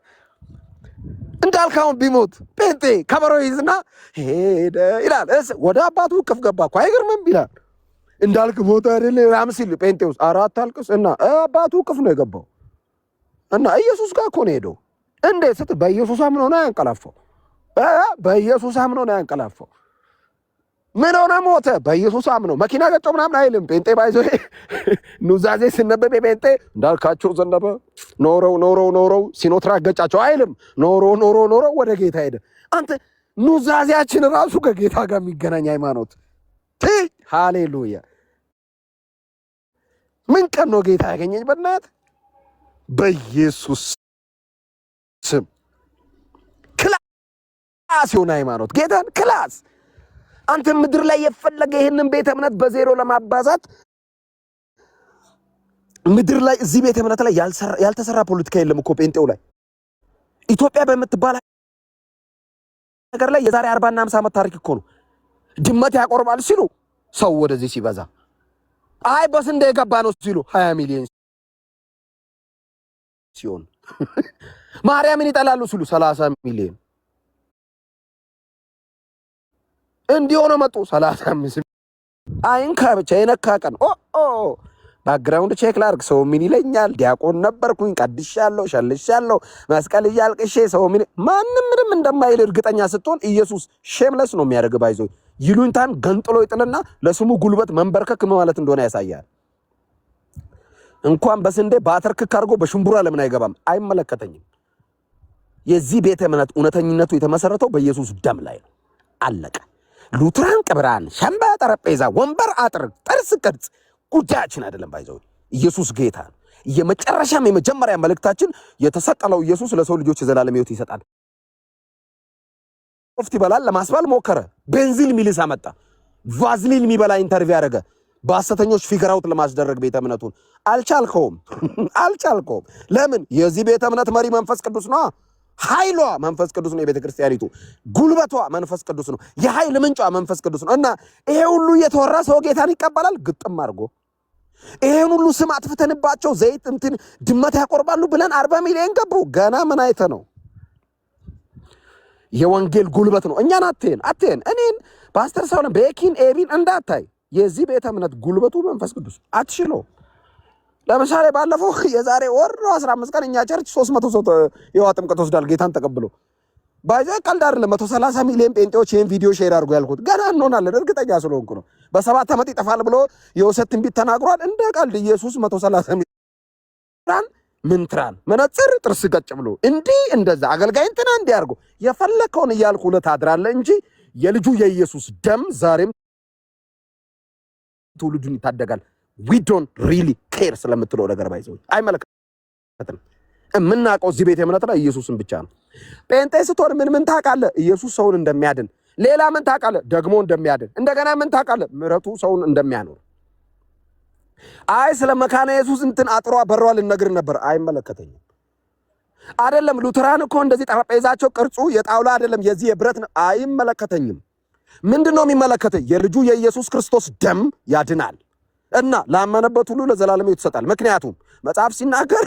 እንዳልካውን ቢሞት ጴንጤ ከበሮ ይዝና ሄደ ይላል። ወደ አባቱ እቅፍ ገባ እኮ አይገርምም ይላል። እንዳልክ ሞተ አይደል ራምሲል ጴንጤውስ አራት አልቅስ እና አባቱ እቅፍ ነው የገባው እና ኢየሱስ ጋር እኮ ነው ሄደው። እንዴት ስትል በኢየሱስ አምኖ ነው ያንቀላፋው። በኢየሱስ አምኖ ነው ያንቀላፋው። ምን ሆነ ሞተ? በኢየሱስ አምኖ መኪና ገጨው ምናምን አይልም ጴንጤ። ባይዞ ኑዛዜ ሲነበብ ጴንጤ እንዳልካቸው ዘነበ ኖረው ሲኖትራክ ገጫቸው አይልም። ኖሮ ወደ ጌታ ሄደ። አንተ ኑዛዜያችን ራሱ ከጌታ ጋር የሚገናኝ ሃይማኖት። ሃሌሉያ! ምን ቀን ነው ጌታ ያገኘኝ በእናት በኢየሱስ ስም። ክላስ የሆነ ሃይማኖት ጌታን ክላስ። አንተ ምድር ላይ የፈለገ ይሄንን ቤተ እምነት በዜሮ ለማባዛት ምድር ላይ እዚህ ቤተ እምነት ላይ ያልተሰራ ፖለቲካ የለም እኮ ጴንጤው ላይ። ኢትዮጵያ በምትባል ነገር ላይ የዛሬ 40 እና 50 ዓመት ታሪክ እኮ ነው። ድመት ያቆርባል ሲሉ ሰው ወደዚህ ሲበዛ፣ አይ በስንዴ የገባ ነው ሲሉ 20 ሚሊዮን ሲሆን ማርያምን ይጠላሉ ሲሉ 30 ሚሊዮን እንዲሆነ መጡ 35 አይንካ ብቻ የነካ ቀን ባክግራውንድ ቼክ ላርግ ሰው ምን ይለኛል? ዲያቆን ነበርኩኝ ቀድሻለሁ ሸልሻለሁ መስቀል እያልቅሼ ሰው ምን ማንም ምንም እንደማይል እርግጠኛ ስትሆን ኢየሱስ ሼምለስ ነው የሚያደርግ ባይዞ ይሉንታን ገንጥሎ ይጥልና ለስሙ ጉልበት መንበርከክ ማለት እንደሆነ ያሳያል። እንኳን በስንዴ ባተርክክ አድርጎ በሽምቡራ ለምን አይገባም? አይመለከተኝም። የዚህ ቤተ እምነት እውነተኝነቱ የተመሰረተው በኢየሱስ ደም ላይ ነው። አለቀ። ሉትራን ቅብራን ሸምባ ጠረጴዛ ወንበር አጥር ጥርስ ቅርጽ ጉዳያችን አይደለም። ባይዘው ኢየሱስ ጌታ ነው። የመጨረሻም የመጀመሪያ መልእክታችን የተሰቀለው ኢየሱስ ለሰው ልጆች የዘላለም ሕይወት ይሰጣል። ሶፍት ይበላል ለማስባል ሞከረ። ቤንዚን ሚልስ አመጣ። ቫዝሊን የሚበላ ኢንተርቪው ያደረገ በሐሰተኞች ፊገር አውት ለማስደረግ ቤተ እምነቱን አልቻልከውም። ለምን? የዚህ ቤተ እምነት መሪ መንፈስ ቅዱስ ነው። ኃይሏ መንፈስ ቅዱስ ነው። የቤተ ክርስቲያኒቱ ጉልበቷ መንፈስ ቅዱስ ነው። የኃይል ምንጯ መንፈስ ቅዱስ ነው። እና ይሄ ሁሉ እየተወራ ሰው ጌታን ይቀበላል ግጥም አድርጎ። ይሄን ሁሉ ስም አጥፍተንባቸው ዘይት እንትን ድመት ያቆርባሉ ብለን 40 ሚሊዮን ገቡ። ገና ምን አይተ ነው? የወንጌል ጉልበት ነው። እኛን አትየን እኔን ፓስተር ሳውለን ቤኪን ኤቢን እንዳታይ የዚህ ቤተ እምነት ጉልበቱ መንፈስ ቅዱስ አትሽሎ። ለምሳሌ ባለፈው የዛሬ ወር 15 ቀን እኛ ቸርች 300 ሰው የውሃ ጥምቀት ወስዷል ጌታን ተቀብሎ። ባይዘ ቀልድ አይደለም። 130 ሚሊዮን ጴንጤዎች ይሄን ቪዲዮ ሼር አድርጎ ያልኩት ገና እንሆናለን እርግጠኛ ስለሆንኩ ነው። በ7 ዓመት ይጠፋል ብሎ የውሰት ትንቢት ተናግሯል። እንደ ቀልድ ኢየሱስ 130 ሚሊዮን ምንትራን መነጽር ጥርስ ገጭ ብሎ እንዲህ እንደዛ አገልጋይ እንትና እንዲያርጉ የፈለከውን እያልኩ ለታድራለ እንጂ የልጁ የኢየሱስ ደም ዛሬም ትውልዱን ይታደጋል። we don't really care ስለምትለው ነገር ባይዘው አይመለከትም። የምናውቀው እዚህ ቤተ እምነት ላይ ኢየሱስን ብቻ ነው። ጴንጤ ስትሆን ምን ታውቃለህ? ኢየሱስ ሰውን እንደሚያድን። ሌላ ምን ታውቃለህ? ደግሞ እንደሚያድን። እንደገና ምን ታውቃለህ? ምሕረቱ ሰውን እንደሚያኖር። አይ ስለ መካነ ኢየሱስ እንትን አጥሯ በሯ ልነግር ነበር። አይመለከተኝም። አይደለም ሉተራን እኮ እንደዚህ ጠረጴዛቸው ቅርጹ የጣውላ አይደለም የዚህ የብረት ነው። አይመለከተኝም። ምንድነው የሚመለከተኝ? የልጁ የኢየሱስ ክርስቶስ ደም ያድናል እና ላመነበት ሁሉ ለዘላለም ሕይወት ይሰጣል። ምክንያቱም መጽሐፍ ሲናገር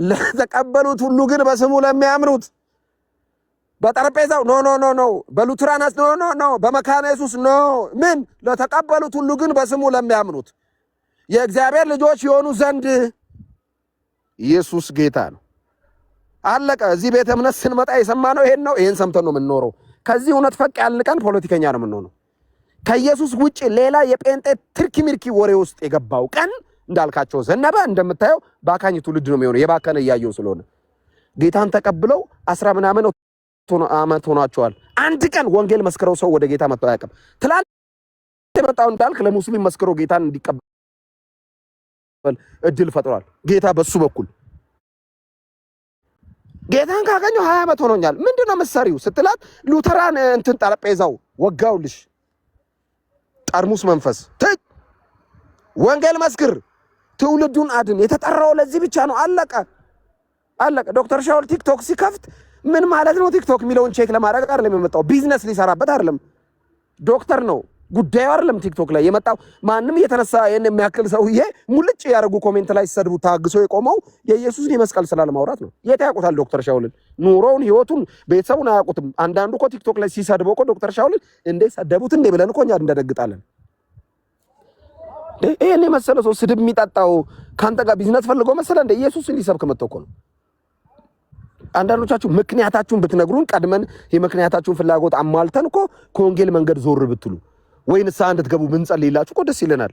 ለተቀበሉት ሁሉ ግን በስሙ ለሚያምኑት በጠረጴዛው ኖ በሉትራናስ ኖ በመካነ ኢየሱስ ኖ ምን ለተቀበሉት ሁሉ ግን በስሙ ለሚያምኑት የእግዚአብሔር ልጆች የሆኑ ዘንድ ኢየሱስ ጌታ ነው። አለቀ። እዚህ ቤተ እምነት ስንመጣ የሰማነው ይሄን ነው። ይሄን ሰምተን ነው የምንኖረው። ከዚህ እውነት ፈቅ ያልን ቀን ፖለቲከኛ ነው የምንሆነው። ከኢየሱስ ውጪ ሌላ የጴንጤ ትርኪ ሚርኪ ወሬ ውስጥ የገባው ቀን እንዳልካቸው ዘነበ እንደምታየው ባካኝ ትውልድ ነው የሚሆነው። የባከነ እያየው ስለሆነ ጌታን ተቀብለው 10 ምናምን ዓመት ሆኗቸዋል። አንድ ቀን ወንጌል መስክረው ሰው ወደ ጌታ መጥቶ አያውቅም። ትላንት የመጣው እንዳልክ ለሙስሊም መስክሮ ጌታን እንዲቀበል እድል ፈጥሯል ጌታ በሱ በኩል። ጌታን ካገኘው 20 ዓመት ሆኖኛል። ምንድነው መሰሪው ስትላት ሉተራን እንትን ጠረጴዛው ወጋውልሽ ጠርሙስ መንፈስ ወንጌል መስክር ትውልዱን አድን። የተጠራው ለዚህ ብቻ ነው። አለቀ። ዶክተር ሻውል ቲክቶክ ሲከፍት ምን ማለት ነው? ቲክቶክ የሚለውን ቼክ ለማድረግ አይደለም የመጣው። ቢዝነስ ሊሰራበት አይደለም። ዶክተር ነው ጉዳዩ አይደለም። ቲክቶክ ላይ የመጣው ማንም እየተነሳ የሚያክል ሰውዬ ሙልጭ ያደረጉ ኮሜንት ላይ ሲሰድቡ ታግሶ የቆመው የኢየሱስን የመስቀል ስላለ ማውራት ነው። የት ያውቁታል ዶክተር ሻውልን? ኑሮውን፣ ህይወቱን፣ ቤተሰቡን አያውቁትም። አንዳንዱ እኮ ቲክቶክ ላይ ሲሰድበው እኮ ዶክተር ሻውልን እንዴ ሰደቡት እንዴ ብለን እኮ እኛ እንደደግጣለን። ይሄን የመሰለ ሰው ስድብ የሚጠጣው ካንተ ጋር ቢዝነስ ፈልጎ መሰለ እንደ ኢየሱስን ሊሰብክ መጥቶ እኮ ነው። አንዳንዶቻችሁ ምክንያታችሁን ብትነግሩን ቀድመን የምክንያታችሁን ፍላጎት አሟልተን እኮ ከወንጌል መንገድ ዞር ብትሉ ወይንስ እንድትገቡ ብንጸልይላችሁ እኮ ደስ ይለናል።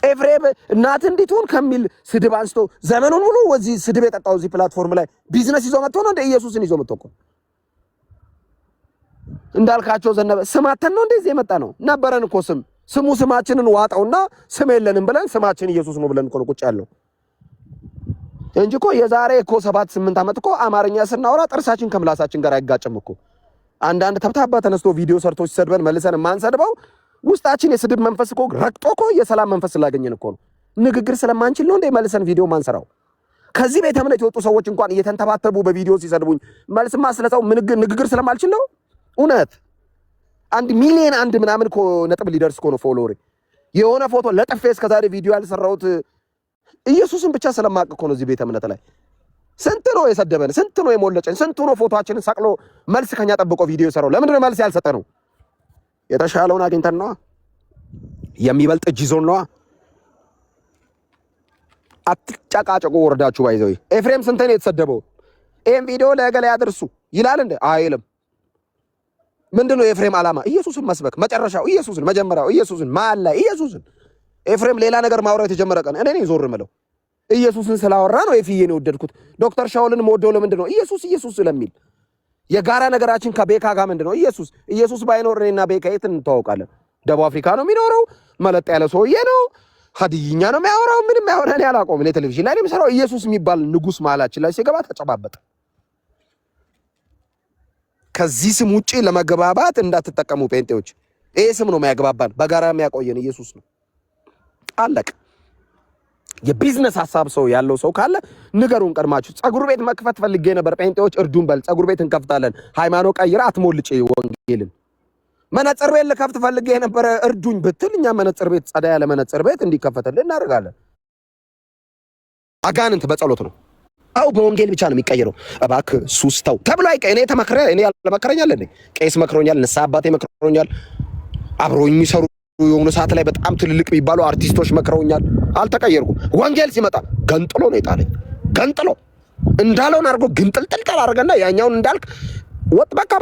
ኤፍሬም እናት እንዲትሆን ከሚል ስድብ አንስቶ ዘመኑን ሙሉ ወዚህ ስድብ የጠጣው እዚህ ፕላትፎርም ላይ ቢዝነስ ይዞ መጥቶ ነው እንደ ኢየሱስን ይዞ መጥቶ እኮ እንዳልካቸው ዘነበ ስማተን ነው እንደዚህ የመጣ ነው። ነበረን እኮ ስሙ ስማችንን ዋጣውና ስም የለንም ብለን ስማችን ኢየሱስ ነው ብለን እኮ ቁጭ ያለው እንጂ እኮ የዛሬ እኮ 7-8 ዓመት እኮ አማርኛ ስናወራ ጥርሳችን ከምላሳችን ጋር አይጋጭም እኮ። አንዳንድ ተብታባ ተነስቶ ቪዲዮ ሰርቶ ሲሰድበን መልሰን ማንሰድበው ውስጣችን የስድብ መንፈስ እኮ ረቅጦ እኮ የሰላም መንፈስ ስላገኘን እኮ ነው። ንግግር ስለማንችል ነው እንደ መልሰን ቪዲዮ ማንሰራው። ከዚህ ቤተ እምነት የወጡ ሰዎች እንኳን እየተንተባተቡ በቪዲዮ ሲሰድቡኝ መልስማ ስለሰው ንግግር ስለማልችል ነው። እውነት 1 ሚሊዮን አንድ ምናምን እኮ ነጥብ ሊደርስ እኮ ነው ፎሎወሬ። የሆነ ፎቶ ለጥፌ እስከዛሬ ቪዲዮ ያልሰራሁት ኢየሱስን ብቻ ስለማቅ እኮ ነው። እዚህ ቤተ እምነት ላይ ስንት ነው የሰደበን፣ ስንት ነው የሞለጨን፣ ስንቱ ነው ፎቶአችንን ሰቅሎ መልስ ከኛ ጠብቆ ቪዲዮ የሰራው። ለምንድን ነው መልስ ያልሰጠ ነው? የተሻለውን አግኝተን ነዋ፣ የሚበልጥ እጅ ይዞን ነዋ። አትጨቃጨቁ ወርዳችሁ ባይዘው። ኤፍሬም ስንት ነው የተሰደበው? ይሄን ቪዲዮ ለገለ ያድርሱ ይላል እንዴ? አይልም። ምንድነው የኤፍሬም ዓላማ? ኢየሱስን መስበክ፣ መጨረሻው ኢየሱስን፣ መጀመሪያው ኢየሱስን፣ መሀል ላይ ኢየሱስን። ኤፍሬም ሌላ ነገር ማውራት የጀመረ ቀን እኔ ነኝ ዞር ምለው። ኢየሱስን ስላወራ ነው ኤፍዬን የወደድኩት። ዶክተር ሻውልን ወደው ለምንድን ነው? ኢየሱስ ስለሚል። የጋራ ነገራችን ከቤካ ጋር ምንድን ነው? ኢየሱስ ባይኖር እኔና ቤካ የት እንተዋወቃለን? ደቡብ አፍሪካ ነው የሚኖረው። መለጥ ያለ ሰውዬ ነው። ሀዲይኛ ነው የሚያወራው። ምንም ያወራ እኔ አላውቀውም። እኔ ቴሌቪዥን ላይ ነው የሚሰራው። ኢየሱስ የሚባል ንጉስ መሀላችን ላይ ሲገባ ተጨባበጠ። ከዚህ ስም ውጪ ለመግባባት እንዳትጠቀሙ ጴንጤዎች። ይሄ ስም ነው የሚያግባባን፣ በጋራ የሚያቆየን ኢየሱስ ነው። አለቅ። የቢዝነስ ሐሳብ ሰው ያለው ሰው ካለ ንገሩን ቀድማችሁ። ጸጉር ቤት መክፈት ፈልጌ ነበር ጴንጤዎች እርዱን በል። ጸጉር ቤት እንከፍታለን። ሃይማኖት ቀይራ አትሞልጭ ወንጌልን። መነጽር ቤት ልከፍት ፈልጌ ነበር እርዱኝ ብትል እኛ መነጽር ቤት ጸዳ ያለ መነጽር ቤት እንዲከፈትልን እናደርጋለን። አጋንንት በጸሎት ነው። አው በወንጌል ብቻ ነው የሚቀየረው። እባክህ ሱስ ተው ተብሎ እኔ ተመክረ እኔ ያለመከረኛል እንዴ? ቄስ መክሮኛል፣ ንስሐ አባቴ መክሮኛል፣ አብሮኝ የሚሰሩ የሆነ ሰዓት ላይ በጣም ትልልቅ የሚባሉ አርቲስቶች መክረውኛል። አልተቀየርኩም። ወንጌል ሲመጣ ገንጥሎ ነው የጣለኝ። ገንጥሎ እንዳለውን አድርጎ ግንጥልጥልጥል አደረገና ያኛውን እንዳልክ ወጥ በቃ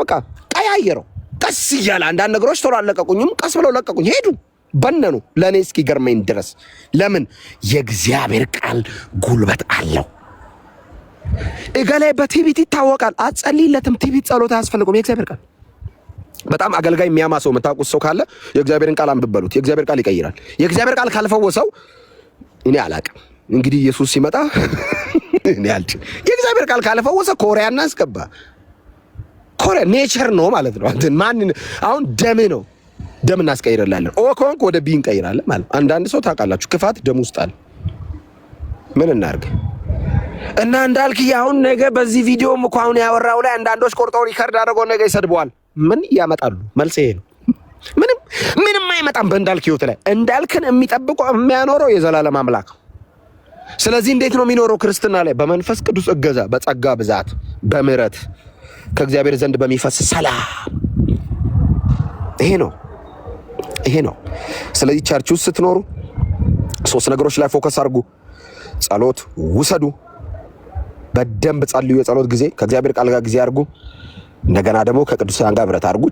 ቀያየረው። ቀስ እያለ አንዳንድ ነገሮች ቶሎ አለቀቁኝም፣ ቀስ ብለው ለቀቁኝ፣ ሄዱ፣ በነኑ። ለእኔ እስኪገርመኝ ድረስ ለምን? የእግዚአብሔር ቃል ጉልበት አለው። እገሌ በቲቪት ይታወቃል፣ አትጸልይለትም። ቲቪት ጸሎት አያስፈልገውም። የእግዚአብሔር ቃል በጣም አገልጋይ የሚያማ ሰው የምታውቁት ሰው ካለ የእግዚአብሔርን ቃል አንብበሉት። የእግዚአብሔር ቃል ይቀይራል። የእግዚአብሔር ቃል ካልፈወሰው እኔ አላቅም። እንግዲህ ኢየሱስ ሲመጣ እኔ አልችል። የእግዚአብሔር ቃል ካልፈወሰ ኮሪያ እናስገባ። ኮሪያ ኔቸር ነው ማለት ነው። ማን አሁን ደም ነው፣ ደም እናስቀይራለን። ኦ ኮንክ ወደ ቢ እንቀይራለን ማለት። አንዳንድ ሰው ታውቃላችሁ ክፋት ደም ውስጥ አለ። ምን እናርግ? እና እንዳልክ አሁን ነገ በዚህ ቪዲዮም እኮ አሁን ያወራው ላይ አንዳንዶች ቆርጠው ሪከርድ አድርገው ነገ ይሰድበዋል። ምን ያመጣሉ? መልስ ይሄ ነው። ምንም አይመጣም በእንዳልክ ህይወት ላይ። እንዳልክን የሚጠብቀው የሚያኖረው የዘላለም አምላክ። ስለዚህ እንዴት ነው የሚኖረው ክርስትና ላይ? በመንፈስ ቅዱስ እገዛ፣ በጸጋ ብዛት፣ በምህረት ከእግዚአብሔር ዘንድ በሚፈስ ሰላም። ይሄ ነው። ስለዚህ ቸርች ውስጥ ስትኖሩ 3 ነገሮች ላይ ፎከስ አድርጉ። ጸሎት ውሰዱ። በደንብ ጸልዩ። የጸሎት ጊዜ ከእግዚአብሔር ቃል ጋር ጊዜ አድርጉ። እንደገና ደግሞ ከቅዱሳን ጋር ብረት አድርጉ።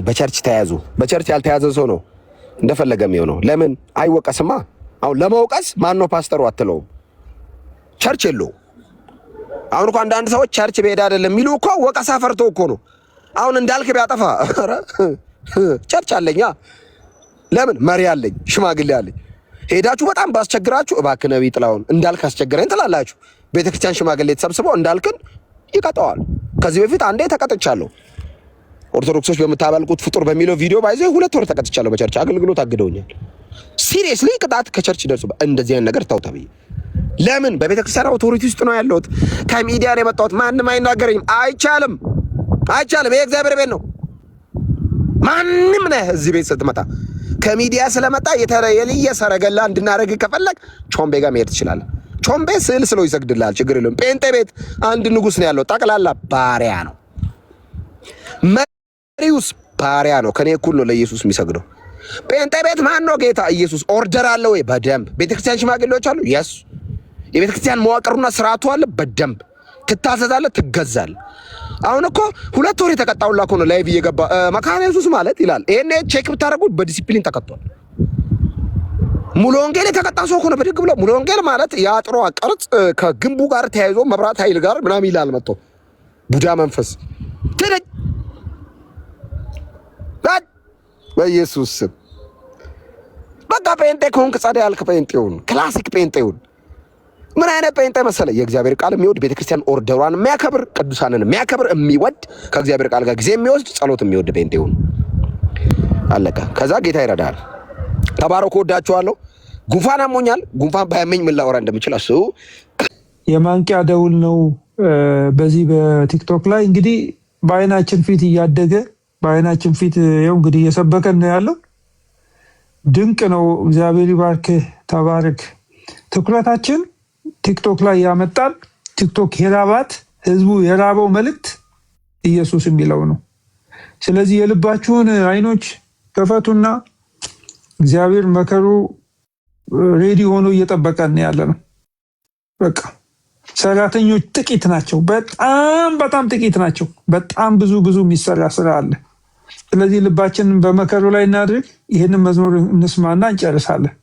በቸርች ተያዙ። በቸርች ያልተያዘ ሰው ነው እንደፈለገ የሚሆነው። ለምን አይወቀስማ? አሁን ለመውቀስ ማን ነው ፓስተሩ አትለውም። ቸርች የለውም። አሁን እኮ አንዳንድ ሰዎች ቸርች ቤዳ አይደለም የሚሉ እኮ ወቀሳ ፈርቶ እኮ ነው። አሁን እንዳልክ ቢያጠፋ ቸርች አለኛ፣ ለምን መሪ አለኝ፣ ሽማግሌ አለኝ። ሄዳችሁ በጣም ባስቸግራችሁ እባክህ ነብይ ጥላውን እንዳልክ አስቸግረኝ ትላላችሁ። ቤተክርስቲያን ሽማግሌ ተሰብስበው እንዳልክን ይቀጣዋል። ከዚህ በፊት አንዴ ተቀጥቻለሁ። ኦርቶዶክሶች በምታባልቁት ፍጡር በሚለው ቪዲዮ ባይዘ 2 ወር ተቀጥቻለሁ። በቸርች አገልግሎት አግደውኛል። ሲሪየስሊ ቅጣት ከቸርች ደርሶ እንደዚህ አይነት ነገር ተው ተብዬ። ለምን? በቤተክርስቲያን አውቶሪቲ ውስጥ ነው ያለሁት። ከሚዲያ ነው የመጣሁት። ማንም አይናገረኝም። አይቻልም። ይሄ እግዚአብሔር ቤት ነው። ማንም ነህ እዚህ ቤት ስትመጣ ከሚዲያ ስለመጣ የልየ ሰረገላ እንድናደርግ ከፈለግ ቾምቤ ጋር መሄድ ትችላለህ። ቾምቤ ስዕል ስለው ይሰግድልሃል፣ ችግር የለውም። ጴንጤ ቤት አንድ ንጉስ ነው ያለው፣ ጠቅላላ ባሪያ ነው። መሪውስ ባሪያ ነው። ከኔ እኩል ነው ለኢየሱስ የሚሰግደው። ጴንጤ ቤት ማን ነው ጌታ? ኢየሱስ። ኦርደር አለ ወይ? በደንብ። ቤተክርስቲያን ሽማግሌዎች አሉ? የስ የቤተክርስቲያን መዋቅሩና ስርዓቱ አለ? በደንብ። ትታዘዛለህ፣ ትገዛለህ። አሁን እኮ 2 ወር የተቀጣውላ እኮ ነው ላይቭ እየገባ መካነ ኢየሱስ ማለት ይላል። ይሄን ቼክ ብታደርጉት በዲሲፕሊን ተቀጥቷል። ሙሉ ወንጌል የተቀጣ ሰው እኮ ነው ብድግ ብሎ። ሙሉ ወንጌል ማለት የአጥሯ ቅርጽ ከግንቡ ጋር ተያይዞ መብራት ኃይል ጋር ምናምን ይላል መጥቶ ቡዳ መንፈስ ትልጅ በኢየሱስ ስም በቃ ጴንጤ ከሆንክ ጸዳ ያልክ ጴንጤውን ክላሲክ ጴንጤውን ምን አይነት ጴንጤ መሰለ? የእግዚአብሔር ቃል የሚወድ ቤተክርስቲያን ኦርደሯን የሚያከብር ቅዱሳንን የሚያከብር የሚወድ ከእግዚአብሔር ቃል ጋር ጊዜ የሚወስድ ጸሎት የሚወድ ጴንጤውን አለቀ። ከዛ ጌታ ይረዳል። ተባረኩ። ወዳችኋለሁ። ጉንፋን አሞኛል። ጉንፋን ባያመኝ ምን ላወራ እንደምችል አስቡ። የማንቂያ ደውል ነው። በዚህ በቲክቶክ ላይ እንግዲህ በአይናችን ፊት እያደገ በአይናችን ፊት ይኸው እንግዲህ እየሰበከን ነው ያለው። ድንቅ ነው። እግዚአብሔር ይባርክ፣ ተባረክ። ትኩረታችን ቲክቶክ ላይ ያመጣል። ቲክቶክ የራባት ህዝቡ የራበው መልእክት ኢየሱስ የሚለው ነው። ስለዚህ የልባችሁን አይኖች ከፈቱና እግዚአብሔር መከሩ ሬዲ ሆኖ እየጠበቀን ያለ ነው። በቃ ሰራተኞች ጥቂት ናቸው። በጣም ጥቂት ናቸው። በጣም ብዙ የሚሰራ ስራ አለ። ስለዚህ ልባችንን በመከሩ ላይ እናድርግ። ይህንን መዝሙር እንስማና እንጨርሳለን።